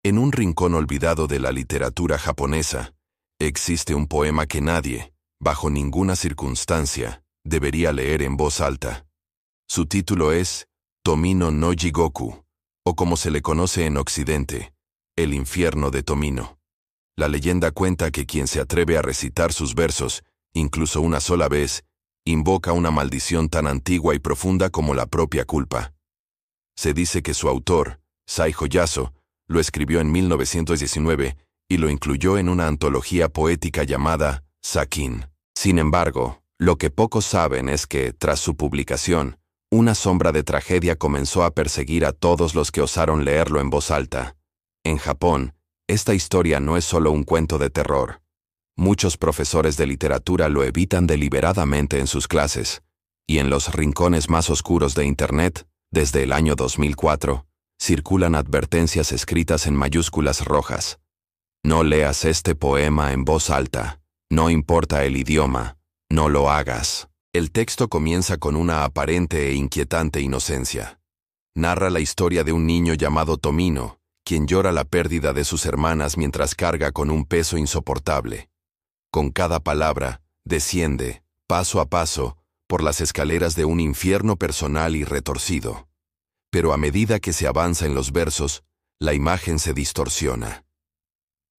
En un rincón olvidado de la literatura japonesa, existe un poema que nadie, bajo ninguna circunstancia, debería leer en voz alta. Su título es Tomino no Jigoku, o como se le conoce en Occidente, El infierno de Tomino. La leyenda cuenta que quien se atreve a recitar sus versos, incluso una sola vez, invoca una maldición tan antigua y profunda como la propia culpa. Se dice que su autor, Saijo Yaso, lo escribió en 1919 y lo incluyó en una antología poética llamada Sakin. Sin embargo, lo que pocos saben es que, tras su publicación, una sombra de tragedia comenzó a perseguir a todos los que osaron leerlo en voz alta. En Japón, esta historia no es solo un cuento de terror. Muchos profesores de literatura lo evitan deliberadamente en sus clases, y en los rincones más oscuros de Internet, desde el año 2004, circulan advertencias escritas en mayúsculas rojas. No leas este poema en voz alta, no importa el idioma, no lo hagas. El texto comienza con una aparente e inquietante inocencia. Narra la historia de un niño llamado Tomino, quien llora la pérdida de sus hermanas mientras carga con un peso insoportable. Con cada palabra, desciende, paso a paso, por las escaleras de un infierno personal y retorcido. Pero a medida que se avanza en los versos, la imagen se distorsiona.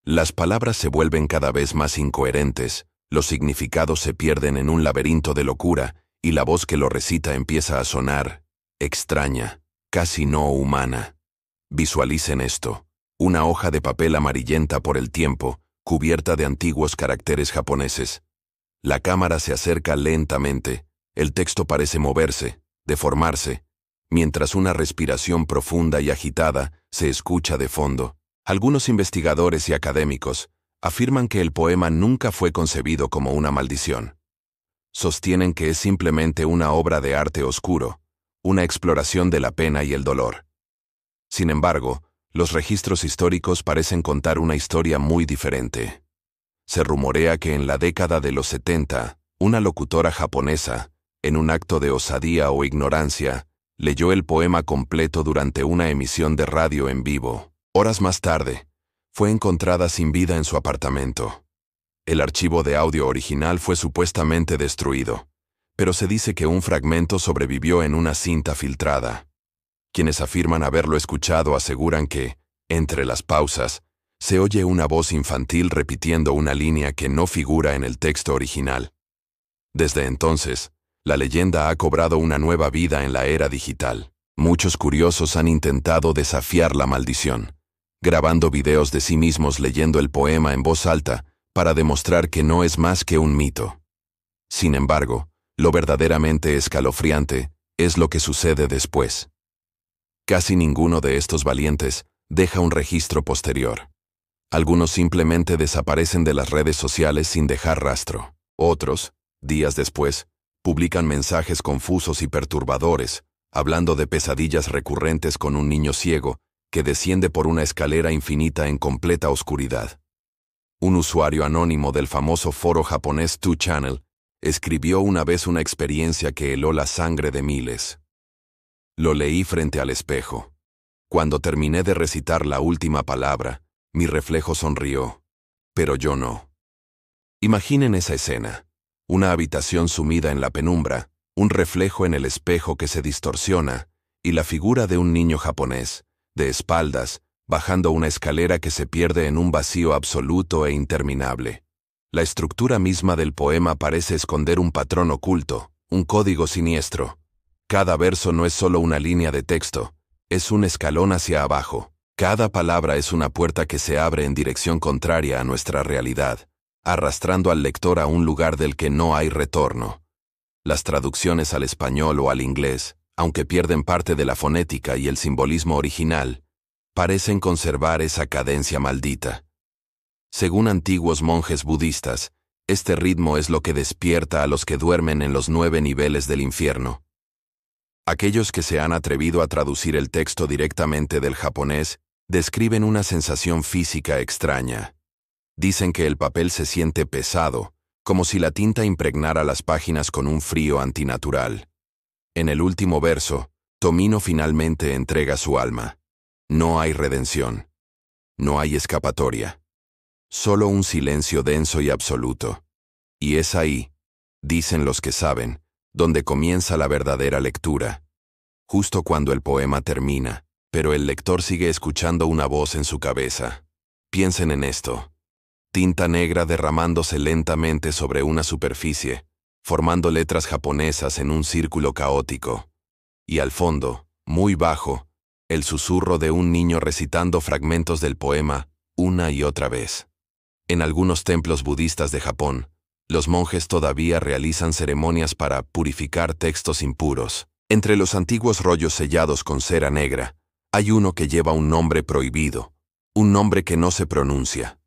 Las palabras se vuelven cada vez más incoherentes, los significados se pierden en un laberinto de locura, y la voz que lo recita empieza a sonar extraña, casi no humana. Visualicen esto: una hoja de papel amarillenta por el tiempo, cubierta de antiguos caracteres japoneses. La cámara se acerca lentamente, el texto parece moverse, deformarse, mientras una respiración profunda y agitada se escucha de fondo. Algunos investigadores y académicos afirman que el poema nunca fue concebido como una maldición. Sostienen que es simplemente una obra de arte oscuro, una exploración de la pena y el dolor. Sin embargo, los registros históricos parecen contar una historia muy diferente. Se rumorea que en la década de los 70, una locutora japonesa, en un acto de osadía o ignorancia, leyó el poema completo durante una emisión de radio en vivo. Horas más tarde, fue encontrada sin vida en su apartamento. El archivo de audio original fue supuestamente destruido, pero se dice que un fragmento sobrevivió en una cinta filtrada. Quienes afirman haberlo escuchado aseguran que, entre las pausas, se oye una voz infantil repitiendo una línea que no figura en el texto original. Desde entonces, la leyenda ha cobrado una nueva vida en la era digital. Muchos curiosos han intentado desafiar la maldición, grabando videos de sí mismos leyendo el poema en voz alta para demostrar que no es más que un mito. Sin embargo, lo verdaderamente escalofriante es lo que sucede después. Casi ninguno de estos valientes deja un registro posterior. Algunos simplemente desaparecen de las redes sociales sin dejar rastro. Otros, días después, publican mensajes confusos y perturbadores, hablando de pesadillas recurrentes con un niño ciego que desciende por una escalera infinita en completa oscuridad. Un usuario anónimo del famoso foro japonés 2Channel escribió una vez una experiencia que heló la sangre de miles. Lo leí frente al espejo. Cuando terminé de recitar la última palabra, mi reflejo sonrió, pero yo no. Imaginen esa escena: una habitación sumida en la penumbra, un reflejo en el espejo que se distorsiona, y la figura de un niño japonés, de espaldas, bajando una escalera que se pierde en un vacío absoluto e interminable. La estructura misma del poema parece esconder un patrón oculto, un código siniestro. Cada verso no es solo una línea de texto, es un escalón hacia abajo. Cada palabra es una puerta que se abre en dirección contraria a nuestra realidad, arrastrando al lector a un lugar del que no hay retorno. Las traducciones al español o al inglés, aunque pierden parte de la fonética y el simbolismo original, parecen conservar esa cadencia maldita. Según antiguos monjes budistas, este ritmo es lo que despierta a los que duermen en los 9 niveles del infierno. Aquellos que se han atrevido a traducir el texto directamente del japonés describen una sensación física extraña. Dicen que el papel se siente pesado, como si la tinta impregnara las páginas con un frío antinatural. En el último verso, Tomino finalmente entrega su alma. No hay redención. No hay escapatoria. Solo un silencio denso y absoluto. Y es ahí, dicen los que saben, donde comienza la verdadera lectura. Justo cuando el poema termina, pero el lector sigue escuchando una voz en su cabeza. Piensen en esto. Tinta negra derramándose lentamente sobre una superficie, formando letras japonesas en un círculo caótico. Y al fondo, muy bajo, el susurro de un niño recitando fragmentos del poema una y otra vez. En algunos templos budistas de Japón, los monjes todavía realizan ceremonias para purificar textos impuros. Entre los antiguos rollos sellados con cera negra, hay uno que lleva un nombre prohibido, un nombre que no se pronuncia.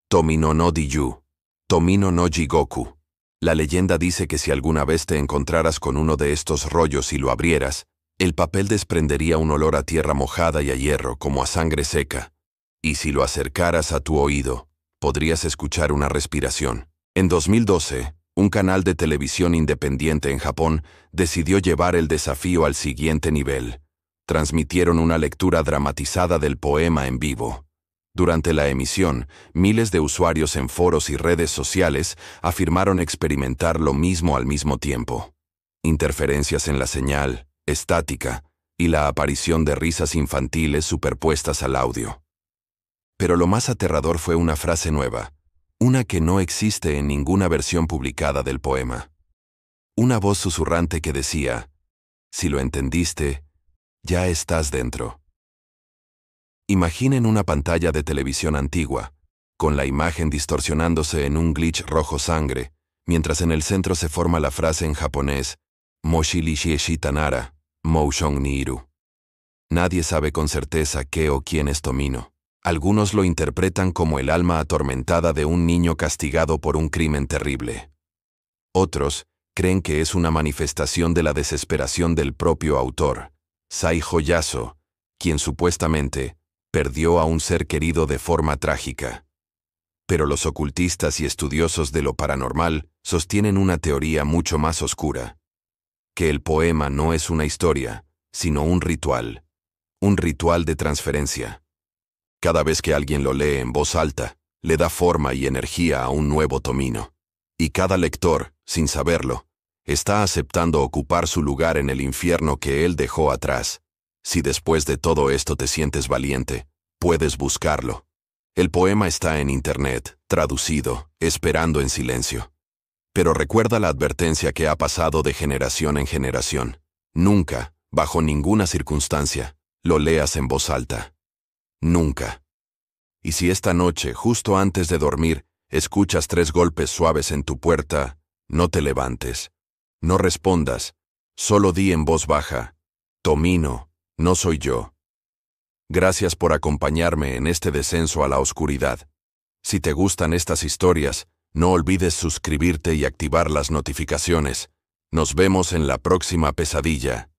Tomino no Diyu, Tomino no Jigoku. La leyenda dice que si alguna vez te encontraras con uno de estos rollos y lo abrieras, el papel desprendería un olor a tierra mojada y a hierro como a sangre seca. Y si lo acercaras a tu oído, podrías escuchar una respiración. En 2012, un canal de televisión independiente en Japón decidió llevar el desafío al siguiente nivel. Transmitieron una lectura dramatizada del poema en vivo. Durante la emisión, miles de usuarios en foros y redes sociales afirmaron experimentar lo mismo al mismo tiempo. Interferencias en la señal, estática, y la aparición de risas infantiles superpuestas al audio. Pero lo más aterrador fue una frase nueva, una que no existe en ninguna versión publicada del poema. Una voz susurrante que decía, si lo entendiste, ya estás dentro. Imaginen una pantalla de televisión antigua, con la imagen distorsionándose en un glitch rojo sangre, mientras en el centro se forma la frase en japonés, Moshi Shitanara, Moshon Niru. Nadie sabe con certeza qué o quién es Tomino. Algunos lo interpretan como el alma atormentada de un niño castigado por un crimen terrible. Otros creen que es una manifestación de la desesperación del propio autor, Saijo Yaso, quien supuestamente perdió a un ser querido de forma trágica. Pero los ocultistas y estudiosos de lo paranormal sostienen una teoría mucho más oscura, que el poema no es una historia, sino un ritual de transferencia. Cada vez que alguien lo lee en voz alta, le da forma y energía a un nuevo Tomino. Y cada lector, sin saberlo, está aceptando ocupar su lugar en el infierno que él dejó atrás. Si después de todo esto te sientes valiente, puedes buscarlo. El poema está en internet, traducido, esperando en silencio. Pero recuerda la advertencia que ha pasado de generación en generación. Nunca, bajo ninguna circunstancia, lo leas en voz alta. Nunca. Y si esta noche, justo antes de dormir, escuchas 3 golpes suaves en tu puerta, no te levantes. No respondas. Solo di en voz baja, Tomino, no soy yo. Gracias por acompañarme en este descenso a la oscuridad. Si te gustan estas historias, no olvides suscribirte y activar las notificaciones. Nos vemos en la próxima pesadilla.